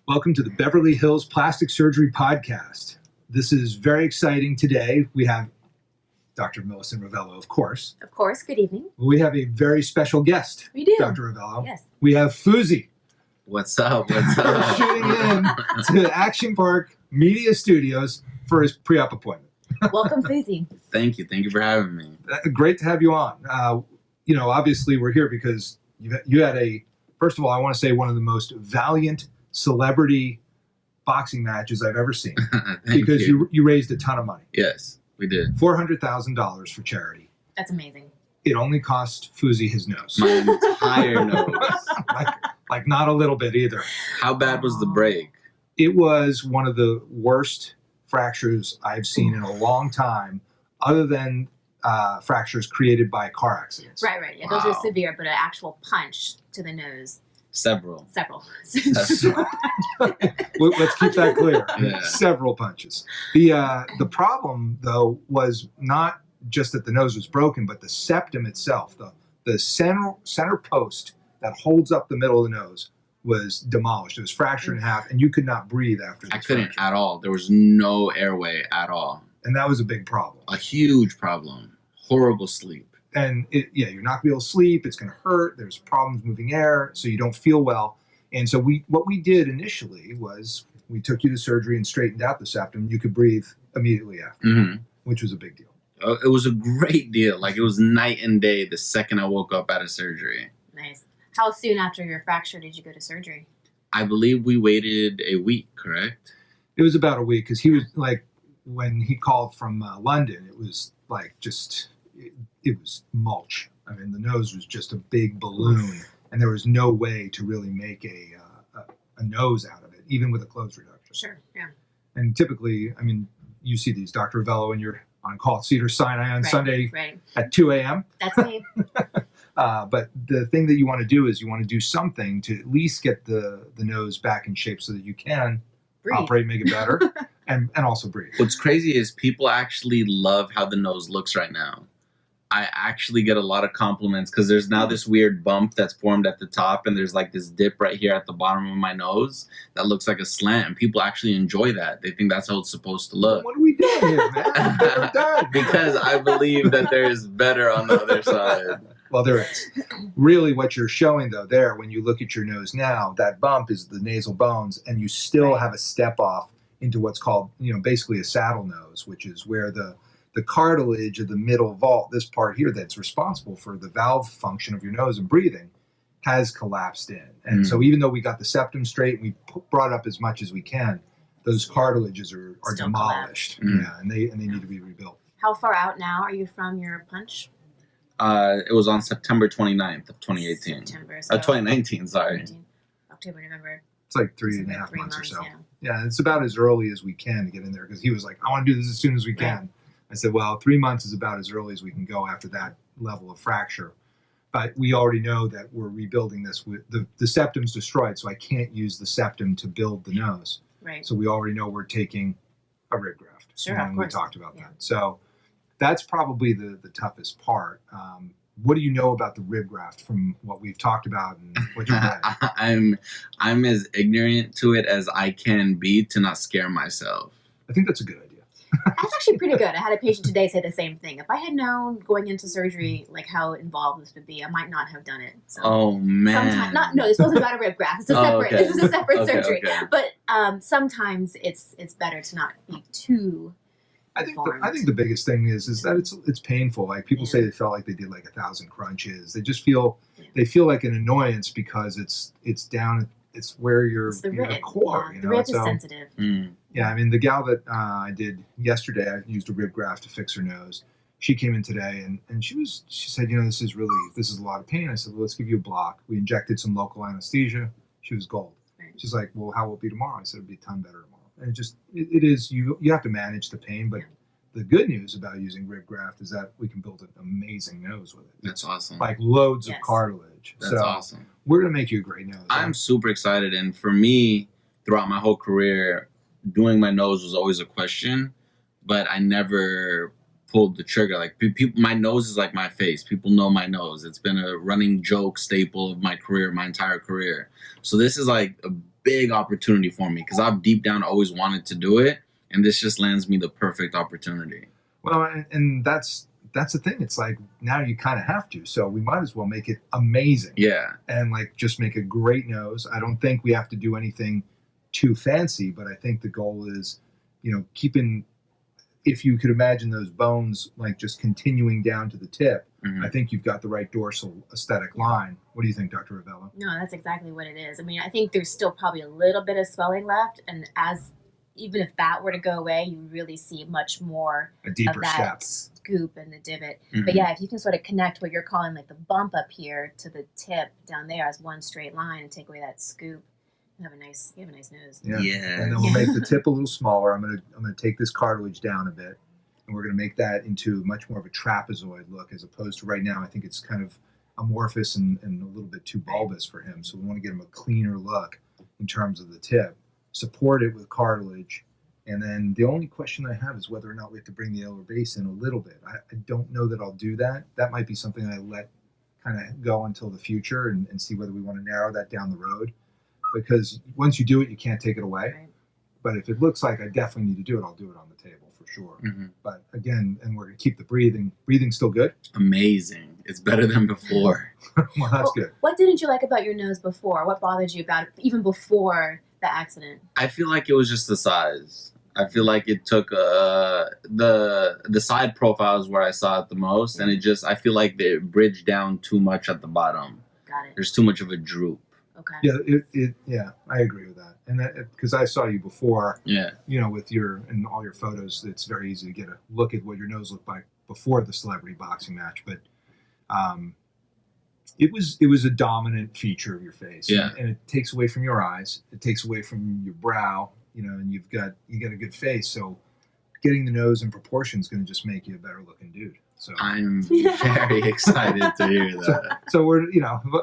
Welcome to the Beverly Hills Plastic Surgery Podcast. This is very exciting today. We have Dr. Millicent Rovelo, of course. Of course. Good evening. We have a very special guest. We do. Dr. Rovelo. Yes. We have Fousey. What's up? What's up? Shooting in to Action Park Media Studios for his pre-op appointment. Welcome, Fousey. Thank you. Thank you for having me. Great to have you on. Obviously we're here because you had first of all, I want to say one of the most valiant celebrity boxing matches I've ever seen. Because you raised a ton of money. Yes, we did. $400,000 for charity. That's amazing. It only cost Fousey his nose. My entire nose. like not a little bit either. How bad was the break? It was one of the worst fractures I've seen in a long time, other than fractures created by car accidents. Right. Yeah, those are severe, but an actual punch to the nose. Several. Let's keep that clear. Yeah. Several punches. The problem, though, was not just that the nose was broken, but the septum itself, the center post that holds up the middle of the nose, was demolished. It was fractured in half, and you could not breathe after this. I couldn't fracture at all. There was no airway at all. And that was a big problem. A huge problem. Horrible sleep. And you're not going to be able to sleep. It's going to hurt. There's problems moving air, so you don't feel well. And so what we did initially was we took you to surgery and straightened out the septum. You could breathe immediately after, which was a big deal. It was a great deal. Like, it was night and day the second I woke up out of surgery. Nice. How soon after your fracture did you go to surgery? I believe we waited a week, correct? It was about a week because he was like, when he called from London, it was like just... It was mulch. I mean, the nose was just a big balloon, and there was no way to really make a nose out of it, even with a closed reduction. Sure, yeah. And typically, I mean, you see these Dr. Rovelo when you're on call at Cedars-Sinai on Sunday at 2 a.m. That's me. But the thing that you want to do is you want to do something to at least get the nose back in shape so that you can operate, make it better, and also breathe. What's crazy is people actually love how the nose looks right now. I actually get a lot of compliments because there's now this weird bump that's formed at the top, and there's like this dip right here at the bottom of my nose that looks like a slant. And people actually enjoy that. They think that's how it's supposed to look. What are we doing here, man? We're done. Because I believe that there is better on the other side. Well, there is. Really, what you're showing, though, there, when you look at your nose now, that bump is the nasal bones, and you still have a step off into what's called, basically a saddle nose, which is where the cartilage of the middle vault, this part here that's responsible for the valve function of your nose and breathing, has collapsed in. And so even though we got the septum straight and we brought up as much as we can, those cartilages are demolished. Yeah, and they need to be rebuilt. How far out now are you from your punch? It was on September 29th of 2018. 2019, sorry. October, November. It's like 3.5 months or so. Yeah, it's about as early as we can to get in there because he was like, I want to do this as soon as we can. I said, well, 3 months is about as early as we can go after that level of fracture. But we already know that we're rebuilding this. With the septum's destroyed, so I can't use the septum to build the nose. Right. So we already know we're taking a rib graft. Sure, and of course. We talked about that. So that's probably the toughest part. What do you know about the rib graft from what we've talked about and what you've read? I'm as ignorant to it as I can be to not scare myself. I think that's a good idea. That's actually pretty good. I had a patient today say the same thing. If I had known going into surgery like how involved this would be, I might not have done it. So oh man! This wasn't about a rib graft. It's a separate. Okay. This is a separate surgery. Okay. But sometimes it's better to not be too. I think the biggest thing is that it's painful. Like people say they felt like they did like 1,000 crunches. They just feel like an annoyance because it's down. It's where your core. The rib is sensitive. Yeah, I mean, the gal that I did yesterday, I used a rib graft to fix her nose. She came in today and she said, this is a lot of pain. I said, well, let's give you a block. We injected some local anesthesia. She was gold. Right. She's like, well, how will it be tomorrow? I said, it'll be a ton better tomorrow. And it is, you have to manage the pain, but the good news about using rib graft is that we can build an amazing nose with it. That's awesome. Like loads of cartilage. That's awesome. We're going to make you a great nose. I'm super excited. And for me, throughout my whole career, doing my nose was always a question, but I never pulled the trigger. Like people, my nose is like my face. People know my nose. It's been a running joke staple of my career, my entire career. So this is like a big opportunity for me because I've deep down always wanted to do it, and this just lands me the perfect opportunity. Well, and that's the thing. It's like now you kind of have to, so we might as well make it amazing. Yeah. And like just make a great nose. I don't think we have to do anything too fancy, but I think the goal is, keeping, if you could imagine those bones like just continuing down to the tip, I think you've got the right dorsal aesthetic line. What do you think, Dr. Rovelo? No, that's exactly what it is. I mean, I think there's still probably a little bit of swelling left, and even if that were to go away, you really see much more A deeper of that step. scoop and the divot. But yeah, if you can sort of connect what you're calling like the bump up here to the tip down there as one straight line and take away that scoop, you have a nice nose. Yeah. Yeah. And then we'll make the tip a little smaller. I'm gonna take this cartilage down a bit, and we're gonna make that into much more of a trapezoid look as opposed to right now. I think it's kind of amorphous and a little bit too bulbous for him. So we want to get him a cleaner look in terms of the tip. Support it with cartilage. And then the only question I have is whether or not we have to bring the lower base in a little bit. I don't know that I'll do that. That might be something I let kind of go until the future and see whether we want to narrow that down the road. Because once you do it, you can't take it away. Right. But if it looks like I definitely need to do it, I'll do it on the table for sure. But again, and we're going to keep the breathing. Breathing's still good? Amazing. It's better than before. Well, that's good. What didn't you like about your nose before? What bothered you about it even before the accident? I feel like it was just the size. I feel like it took the side profiles where I saw it the most, and I feel like they bridged down too much at the bottom. Got it. There's too much of a droop. Okay. Yeah, I agree with that. And that, because I saw you before, Yeah. with and all your photos, it's very easy to get a look at what your nose looked like before the celebrity boxing match. But it was a dominant feature of your face. Yeah. And it takes away from your eyes. It takes away from your brow, and you got a good face. So getting the nose in proportion is going to just make you a better looking dude. So I'm very excited to hear that. So we're,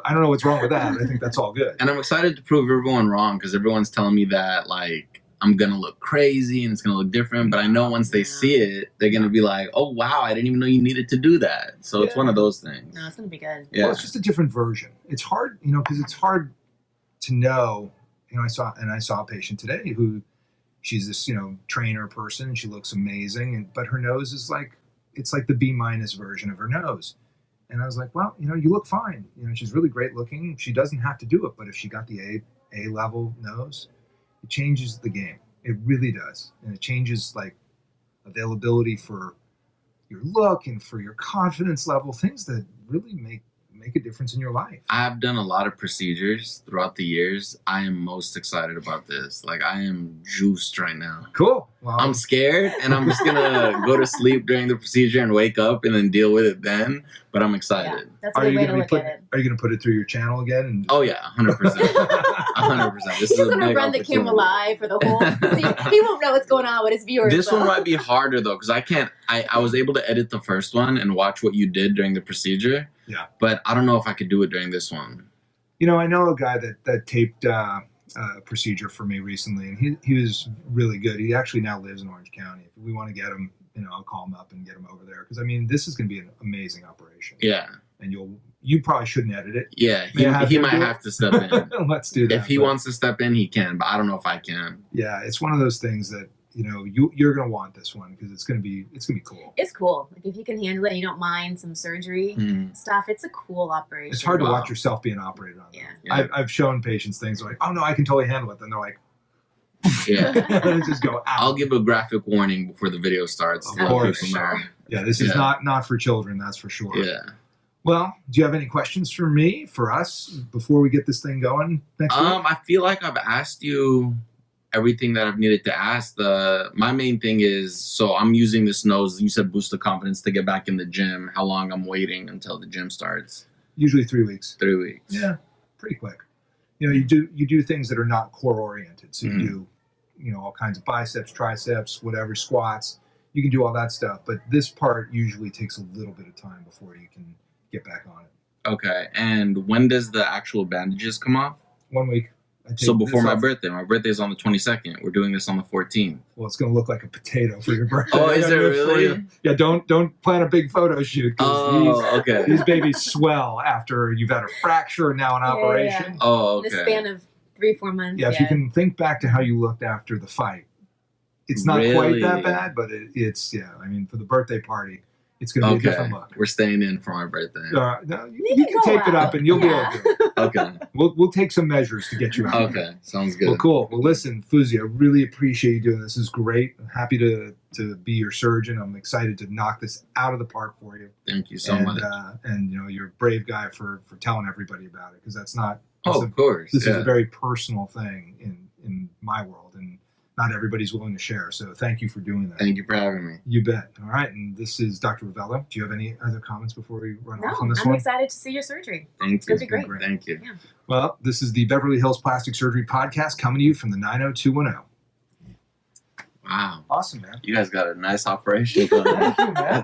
I don't know what's wrong with that. I think that's all good. And I'm excited to prove everyone wrong because everyone's telling me that, like, I'm going to look crazy and it's going to look different. But I know once they see it, they're going to be like, oh, wow, I didn't even know you needed to do that. So it's one of those things. No, it's going to be good. Yeah. Well, it's just a different version. It's hard, because it's hard to know. I saw a patient today who she's this, trainer person and she looks amazing. But her nose is it's like the B- version of her nose. And I was like, well, you look fine. She's really great looking. She doesn't have to do it. But if she got the A level nose, it changes the game. It really does. And it changes availability for your look and for your confidence level, things that really make a difference in your life. I've done a lot of procedures throughout the years. I am most excited about this. Like, I am juiced right now. Cool. Well, I'm scared, and I'm just going to go to sleep during the procedure and wake up and then deal with it then. But I'm excited. Yeah, that's a good way to look at it. Are you going to put it through your channel again? Oh, yeah, 100%. 100%. This He's is a going to big run the camera live for the whole He won't know what's going on with his viewers. This one might be harder, though, because I was able to edit the first one and watch what you did during the procedure. Yeah. But I don't know if I could do it during this one. I know a guy that taped a procedure for me recently, and he was really good. He actually now lives in Orange County. If we want to get him, I'll call him up and get him over there. Because, this is going to be an amazing operation. Yeah. And you probably shouldn't edit it. Yeah, he might have to step in. Let's do that. If he wants to step in, he can, but I don't know if I can. Yeah, it's one of those things that you're gonna want this one because it's gonna be cool. It's cool. If you can handle it and you don't mind some surgery stuff, it's a cool operation. It's hard to watch yourself being operated on. Yeah. I've shown patients things like, oh no, I can totally handle it. Then they're like, yeah, and just go out. I'll give a graphic warning before the video starts. Of course. Know. Yeah, this is not for children. That's for sure. Yeah. Well, do you have any questions for us before we get this thing going next week? I feel like I've asked you everything that I've needed to ask. My main thing is, so I'm using this nose. You said boost the confidence to get back in the gym. How long I'm waiting until the gym starts? Usually 3 weeks. 3 weeks. Yeah, pretty quick. You do things that are not core oriented. So you do, all kinds of biceps, triceps, whatever, squats. You can do all that stuff. But this part usually takes a little bit of time before you can get back on it. Okay. And when does the actual bandages come off? 1 week. So before my birthday. My birthday is on the 22nd. We're doing this on the 14th. Well, it's going to look like a potato for your birthday. Oh, is it really? Yeah, don't plan a big photo shoot. Okay. These babies swell after you've had a fracture and now an operation. Oh, okay. In the span of 3-4 months. Yeah, if you can think back to how you looked after the fight, it's not quite Really? that bad, but it's yeah. I mean, for the birthday party, it's going to be a different look. We're staying in for my birthday. No, you can tape it up, and you'll be able to do it. Okay. We'll take some measures to get you out. Okay. Sounds good. Well, cool. Well, listen, Fousey, I really appreciate you doing this. This is great. I'm happy to be your surgeon. I'm excited to knock this out of the park for you. Thank you so much. And you're a brave guy for telling everybody about it, because that's not. Of course. This is a very personal thing in my world, and not everybody's willing to share. So thank you for doing that. Thank you for having me. You bet. All right. And this is Dr. Rovelo. Do you have any other comments before we run off on No, this I'm one? excited to see your surgery. Thank It's you. going to be great. Thank you. Yeah. Well, this is the Beverly Hills Plastic Surgery Podcast coming to you from the 90210. Wow. Awesome, man. You guys got a nice operation. Thank you, man.